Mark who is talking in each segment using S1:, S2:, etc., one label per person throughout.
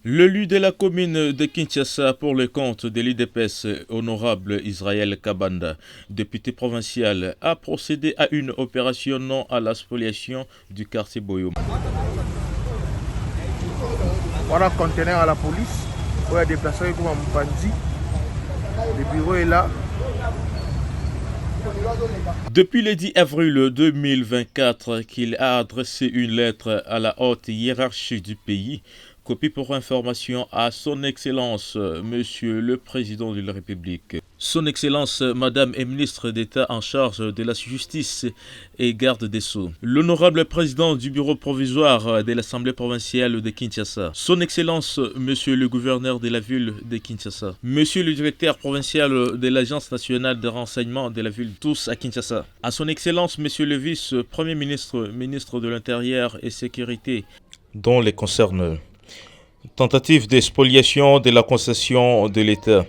S1: L'élu de la commune de Kinshasa pour le compte de l'IDPS, honorable Israël Kabanda, député provincial, a procédé à une opération non à la spoliation du quartier Boyoma.
S2: Voilà, conteneur à la police, on a déplacé comme un bandit. Le bureau est là.
S1: Depuis le 10 avril 2024 qu'il a adressé une lettre à la haute hiérarchie du pays, copie pour information à son Excellence, Monsieur le Président de la République. Son Excellence, Madame et Ministre d'État en charge de la Justice et Garde des Sceaux. L'honorable Président du Bureau provisoire de l'Assemblée provinciale de Kinshasa. Son Excellence, Monsieur le Gouverneur de la ville de Kinshasa. Monsieur le Directeur provincial de l'Agence nationale de renseignement de la ville, tous à Kinshasa. À Son Excellence, Monsieur le Vice-Premier ministre, Ministre de l'Intérieur et Sécurité, dont les concerne. Tentative de spoliation de la concession de l'État.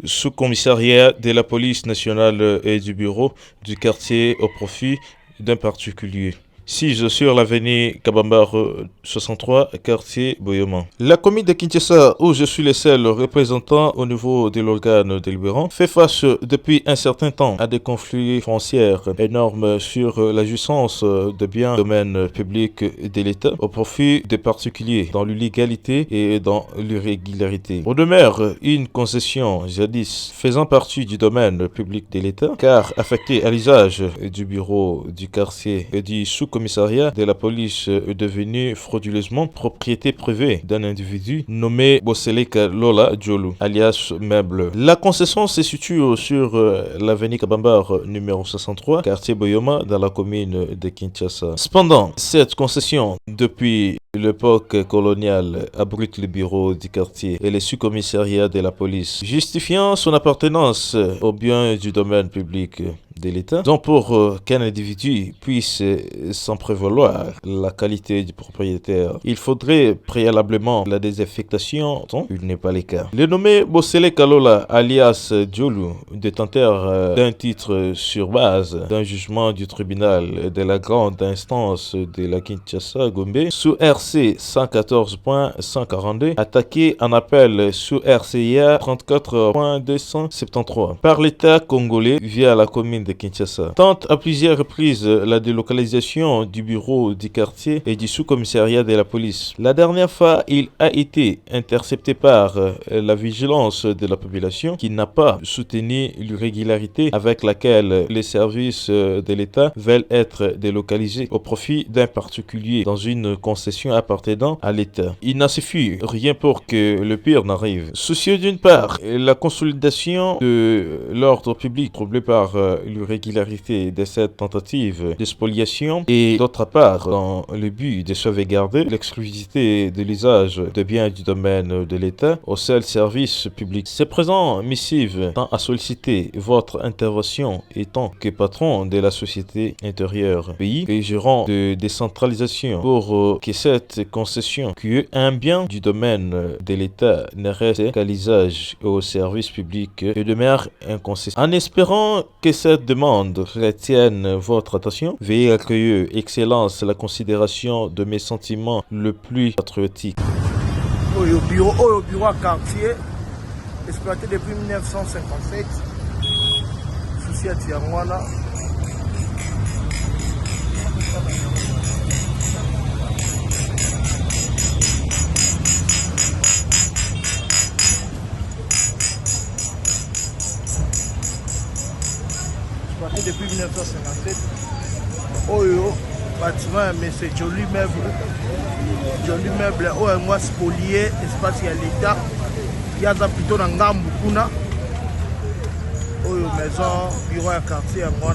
S1: Sous-commissariat de la police nationale et du bureau du quartier au profit d'un particulier. 6 sur l'avenue Kabambar 63, quartier Boyoma. La commune de Kinshasa, où je suis le seul représentant au niveau de l'organe délibérant, fait face depuis un certain temps à des conflits fonciers énormes sur la jouissance de biens domaines publics de l'État au profit des particuliers dans l'illégalité et dans l'irrégularité. On demeure une concession jadis faisant partie du domaine public de l'État, car affectée à l'usage du bureau du quartier et du sous-commissariat de la police est devenu frauduleusement propriété privée d'un individu nommé Boseleka Lola Djolu, alias Meuble. La concession se situe sur l'avenue Kabambar numéro 63, quartier Boyoma, dans la commune de Kinshasa. Cependant, cette concession, depuis l'époque coloniale, abrite le bureau du quartier et les sous-commissariats de la police, justifiant son appartenance aux biens du domaine public de l'État, donc pour qu'un individu puisse s'en prévaloir la qualité du propriétaire, il faudrait préalablement la désaffectation, dont il n'est pas le cas. Le nommé Bosele Kalola, alias Djolu, détenteur d'un titre sur base d'un jugement du tribunal de la grande instance de la Kinshasa Gombe, sous RC 114.142, attaqué en appel sous RCIA 34.273 par l'État congolais via la commune de Kinshasa, tente à plusieurs reprises la délocalisation du bureau du quartier et du sous-commissariat de la police. La dernière fois, il a été intercepté par la vigilance de la population qui n'a pas soutenu l'irrégularité avec laquelle les services de l'État veulent être délocalisés au profit d'un particulier dans une concession appartenant à l'État. Il n'a suffi rien pour que le pire n'arrive. Soucieux d'une part, la consolidation de l'ordre public troublé par l'irrégularité de cette tentative de spoliation et d'autre part, dans le but de sauvegarder l'exclusivité de l'usage de biens du domaine de l'État au seul service public. Ce présent missive tend à solliciter votre intervention étant que patron de la société intérieure pays et gérant de décentralisation pour que cette concession, qui est un bien du domaine de l'État, ne reste qu'à l'usage et au service public et demeure inconcessible. En espérant que cette demande retienne votre attention, veuillez accueillir, Excellence, la considération de mes sentiments le plus patriotiques.
S2: Au bureau à quartier, exploité depuis 1957, souci à Tiangwana. Depuis 1957, Oyo, bâtiment, mais c'est joli meuble, Oyo, moi spolié, espace à l'État, il y a plutôt dans Ngambukuna, Oyo, maison, bureau à quartier à moi.